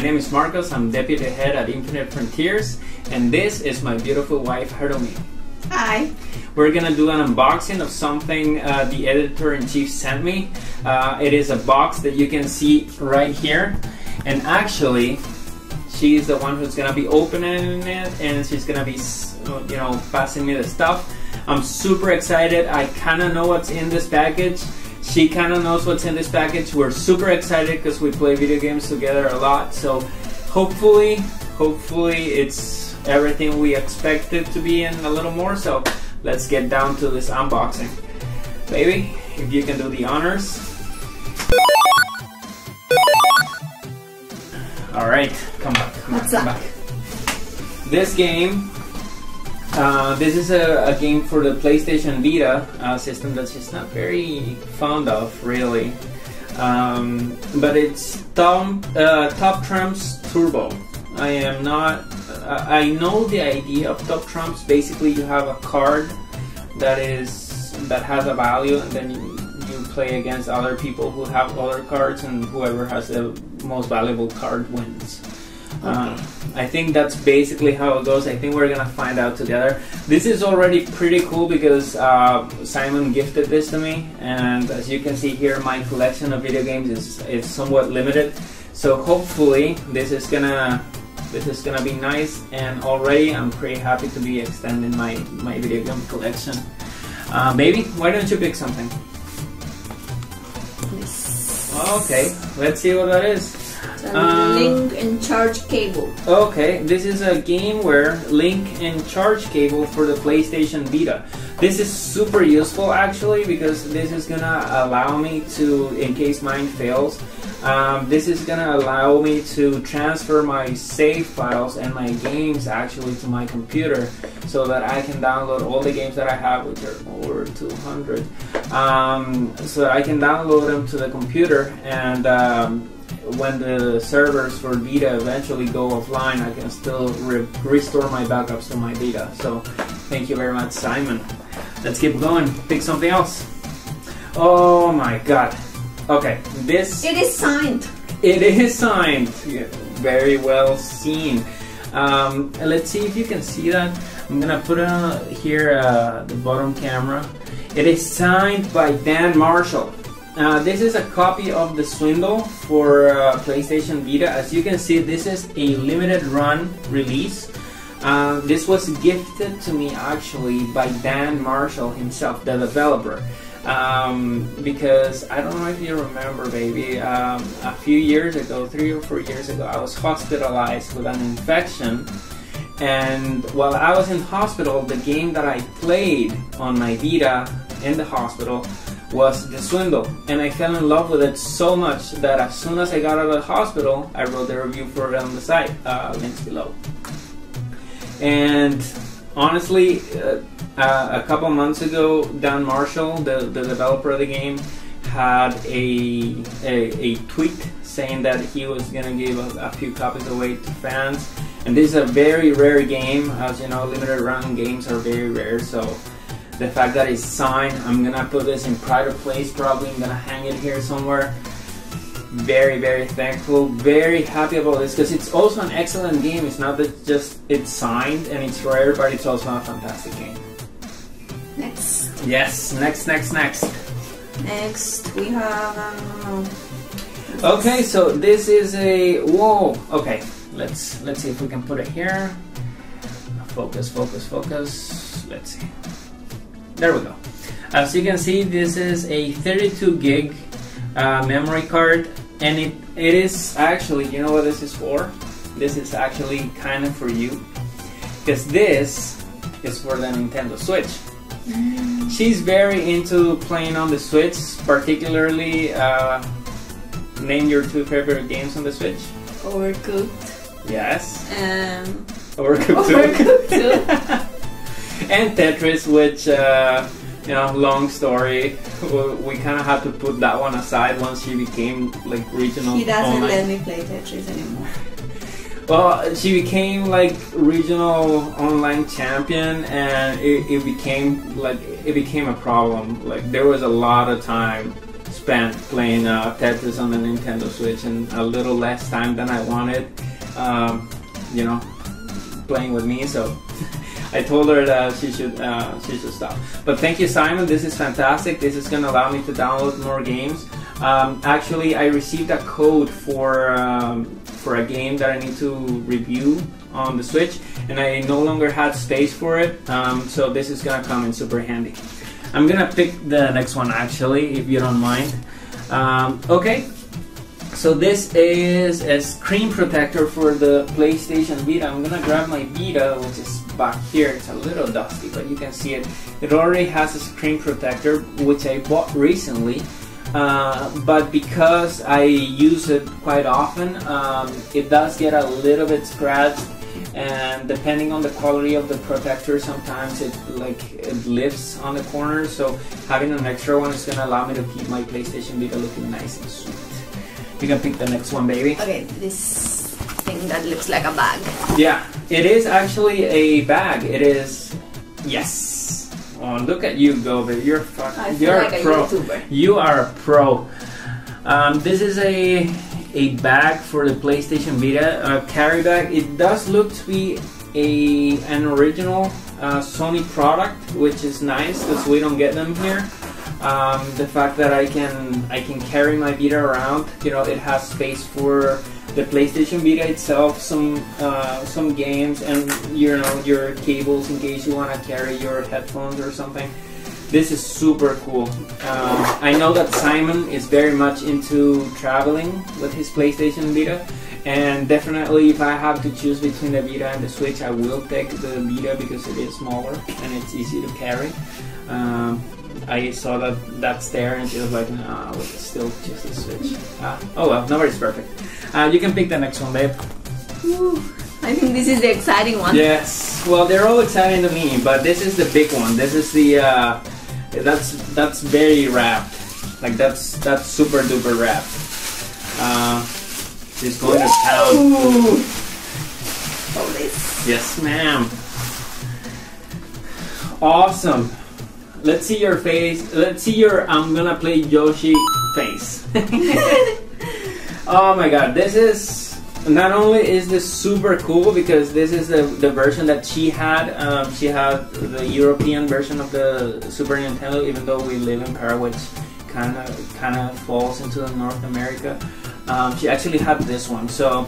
name is Marcos. I'm Deputy Head at Infinite Frontiers, and this is my beautiful wife, Harumi. Hi. We're gonna do an unboxing of something the editor-in-chief sent me. It is a box that you can see right here, and actually, she's the one who's gonna be opening it, and she's gonna be, passing me the stuff. I'm super excited. I kind of know what's in this package. She kind of knows what's in this package. We're super excited because we play video games together a lot. So hopefully it's everything we expect it to be and a little more. So let's get down to this unboxing. Baby, if you can do the honors. All right, come back. Come back. This game. This is a game for the PlayStation Vita system that she's not very fond of, really. But it's Top Trumps Turbo. I know the idea of Top Trumps. Basically, you have a card that has a value, and then you play against other people who have other cards, and whoever has the most valuable card wins. Okay. I think that's basically how it goes. I think we're gonna find out together. This is already pretty cool because Simon gifted this to me, and as you can see here, my collection of video games is somewhat limited. So hopefully this is gonna be nice. And already I'm pretty happy to be extending my video game collection. Baby, why don't you pick something? Yes. Okay, let's see what that is. Link and charge cable. Okay, this is a GameWare link and charge cable for the PlayStation Vita. This is super useful actually because this is gonna allow me to, in case mine fails, this is gonna allow me to transfer my save files and my games actually to my computer so that I can download all the games that I have, which are over 200. So that I can download them to the computer, and when the servers for Vita eventually go offline, I can still restore my backups to my Vita. So thank you very much, Simon. Let's keep going. Pick something else. Oh my god. Okay, this... It is signed. It is signed. Yeah, very well seen. Let's see if you can see that. I'm gonna put here the bottom camera. It is signed by Dan Marshall. This is a copy of the Swindle for PlayStation Vita. As you can see, this is a limited run release. This was gifted to me actually by Dan Marshall himself, the developer. Because I don't know if you remember, baby, a few years ago, 3 or 4 years ago, I was hospitalized with an infection. And while I was in hospital, the game that I played on my Vita in the hospital was The Swindle, and I fell in love with it so much that as soon as I got out of the hospital, I wrote the review for it on the site, links below. And honestly, a couple months ago, Dan Marshall, the developer of the game, had a tweet saying that he was gonna give a few copies away to fans, and this is a very rare game. As you know, limited run games are very rare, so the fact that it's signed, I'm gonna put this in pride of place. Probably I'm gonna hang it here somewhere. Very, very thankful, very happy about this because it's also an excellent game. It's not that just it's signed and it's rare, but it's also a fantastic game. Next. Yes, next. Next we have. Okay, so this is a whoa. Okay, let's see if we can put it here. Focus. Let's see. There we go. As you can see, this is a 32 gig memory card, and it is actually, you know what this is for? This is actually kind of for you, because this is for the Nintendo Switch. She's very into playing on the Switch, particularly name your 2 favorite games on the Switch. Overcooked. Yes. Overcooked too. And Tetris, which, long story. We kind of had to put that one aside once she became like regional. He doesn't online. let me play Tetris anymore. Well, she became like regional online champion, and it became a problem. Like there was a lot of time spent playing Tetris on the Nintendo Switch, and a little less time than I wanted, you know, playing with me. So I told her that she should stop. But thank you, Simon. This is fantastic. This is going to allow me to download more games. Actually, I received a code for a game that I need to review on the Switch, and I no longer had space for it. So this is going to come in super handy. I'm going to pick the next one, actually, if you don't mind. Okay. So this is a screen protector for the PlayStation Vita. I'm gonna grab my Vita, which is back here. It's a little dusty, but you can see it. It already has a screen protector, which I bought recently. But because I use it quite often, it does get a little bit scratched. And depending on the quality of the protector, sometimes it lifts on the corners. So having an extra one is gonna allow me to keep my PlayStation Vita looking nice and sweet. You can pick the next one, baby. Okay, this thing that looks like a bag. Yeah, it is actually a bag. It is, yes. Oh, look at you go, baby. You're like a pro. YouTuber. You are a pro. This is a bag for the PlayStation Vita, a carry bag. It does look to be an original Sony product, which is nice because we don't get them here. The fact that I can carry my Vita around, you know, it has space for the PlayStation Vita itself, some games, and you know, your cables in case you want to carry your headphones or something. This is super cool. I know that Simon is very much into traveling with his PlayStation Vita, and definitely if I have to choose between the Vita and the Switch, I will take the Vita because it is smaller and it's easy to carry. I saw that's there and she was like, no, it's still just a Switch. Oh well, nobody's perfect. You can pick the next one, babe. Ooh, I think this is the exciting one. Yes, well, they're all exciting to me, but this is the big one. This is the that's very wrapped. Like that's super duper wrapped. She's going to town. Oh, this. Yes, ma'am. Awesome. Let's see your face. Let's see your I'm gonna play Yoshi face. Oh my god, this is, not only is this super cool because this is the version that she had. She had the European version of the Super Nintendo, even though we live in Paraguay, which kind of falls into the North America. She actually had this one, so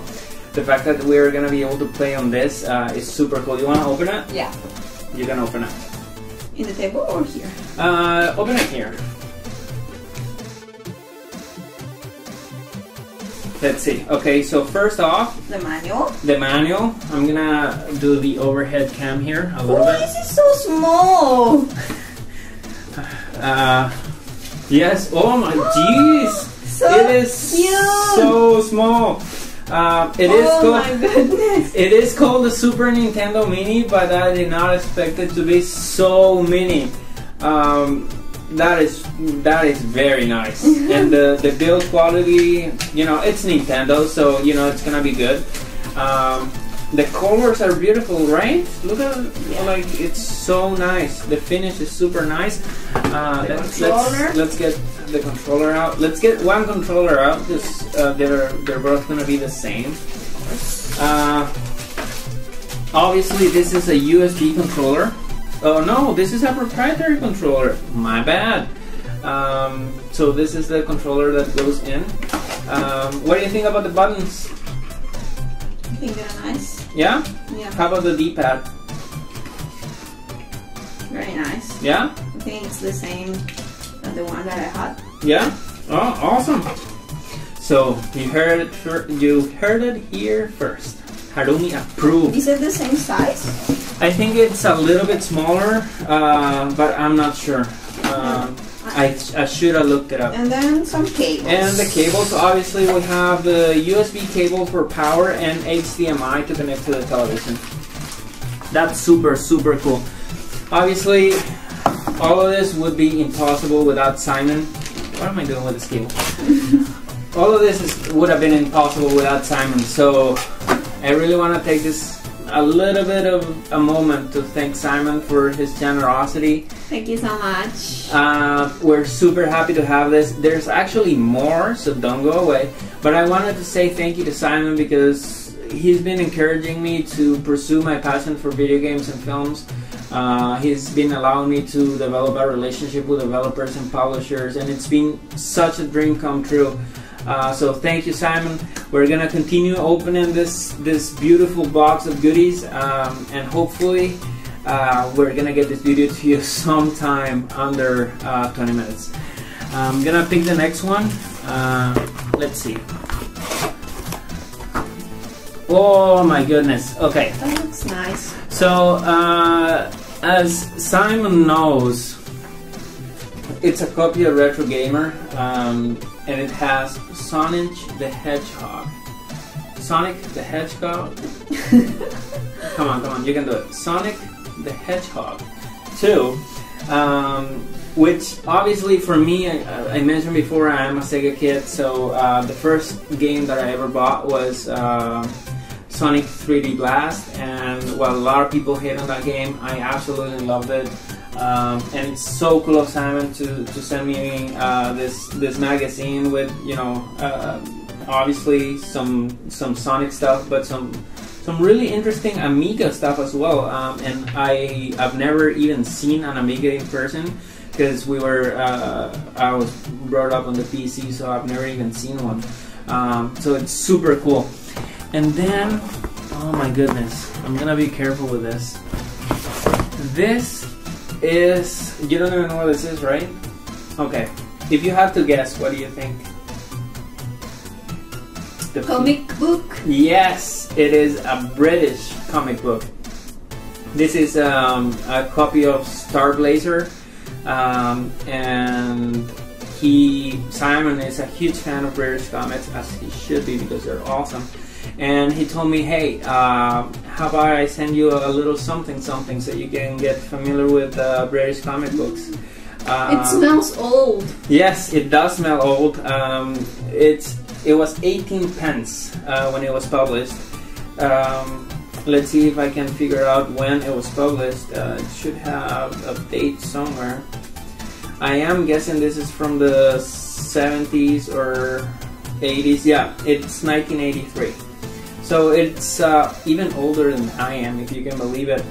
the fact that we're gonna be able to play on this is super cool. You wanna open it? Yeah. You can open it. In the table or here? Open it here. Let's see. Okay, so first off, The manual. the manual. I'm gonna do the overhead cam here a little Oh, bit. this is so small. Yes. Oh my jeez. So It is cute. so small. It is Oh called. my goodness. It is called the Super Nintendo Mini, but I did not expect it to be so mini. That is very nice, and the build quality, you know, it's Nintendo, so you know it's gonna be good. The colors are beautiful, right? Look at like it's so nice. The finish is super nice. Let's get the controller out. Let's get one controller out because they're both gonna be the same. Obviously, this is a USB controller. Oh no, this is a proprietary controller. My bad. So this is the controller that goes in. What do you think about the buttons? I think they're nice. Yeah? Yeah. How about the D-pad? Very nice. Yeah? I think it's the same as the one that I had. Yeah? Oh, awesome. So you heard it here first. Harumi approved. Is it the same size? I think it's a little bit smaller, but I'm not sure. I should have looked it up. And then some cables. And the cables, obviously we have the USB cable for power and HDMI to connect to the television. That's super, super cool. Obviously, all of this would be impossible without Simon. What am I doing with this cable? All of this would have been impossible without Simon, so I really want to take this a little bit of a moment to thank Simon for his generosity. Thank you so much. We're super happy to have this. There's actually more, so don't go away. But I wanted to say thank you to Simon because he's been encouraging me to pursue my passion for video games and films. He's been allowing me to develop a relationship with developers and publishers, and it's been such a dream come true. So thank you, Simon. We're gonna continue opening this beautiful box of goodies, and hopefully we're gonna get this video to you sometime under 20 minutes. I'm gonna pick the next one. Let's see. Oh my goodness. Okay. That looks nice. So as Simon knows, it's a copy of Retro Gamer, and it has Sonic the Hedgehog. Sonic the Hedgehog. Come on, you can do it. Sonic the Hedgehog 2, which obviously for me, I mentioned before, I am a Sega kid, so the first game that I ever bought was Sonic 3D Blast, and while a lot of people hate on that game, I absolutely loved it. And it's so cool of Simon to send me this magazine with, you know, obviously some Sonic stuff, but some really interesting Amiga stuff as well. And I've never even seen an Amiga in person because I was brought up on the PC, so I've never even seen one. So it's super cool. And then, oh my goodness, I'm gonna be careful with this. This is, you don't even know what this is, right? Okay, if you have to guess, what do you think? The Comic book? Yes, it is a British comic book. This is a copy of Star Blazer, and Simon is a huge fan of British comics, as he should be because they're awesome. And he told me, hey, how about I send you a little something so you can get familiar with British comic books. It smells old. Yes, it does smell old. It was 18 pence when it was published. Let's see if I can figure out when it was published. It should have a date somewhere. I am guessing this is from the 70s or 80s. Yeah, it's 1983. So it's even older than I am, if you can believe it.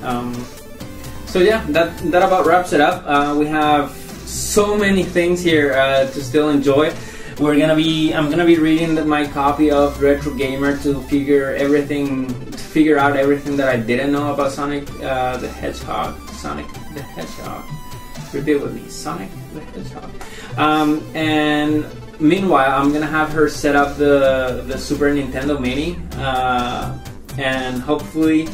So yeah, that about wraps it up. We have so many things here to still enjoy. I'm gonna be reading my copy of Retro Gamer to figure out everything that I didn't know about Sonic the Hedgehog. Sonic the Hedgehog. Repeat with me, Sonic the Hedgehog. And meanwhile, I'm gonna have her set up the Super Nintendo Mini, and hopefully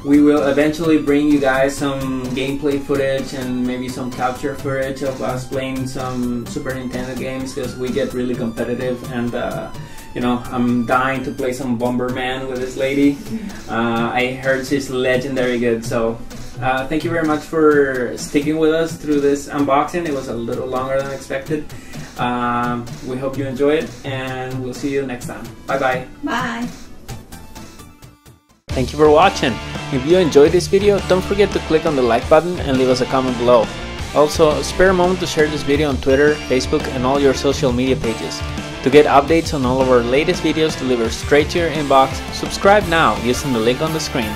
we will eventually bring you guys some gameplay footage and maybe some capture footage of us playing some Super Nintendo games, because we get really competitive, and you know, I'm dying to play some Bomberman with this lady. I heard she's legendary good, so thank you very much for sticking with us through this unboxing. It was a little longer than expected. We hope you enjoy it, and we'll see you next time. Bye bye. Bye. Thank you for watching. If you enjoyed this video, don't forget to click on the like button and leave us a comment below. Also, spare a moment to share this video on Twitter, Facebook, and all your social media pages. To get updates on all of our latest videos delivered straight to your inbox, subscribe now using the link on the screen.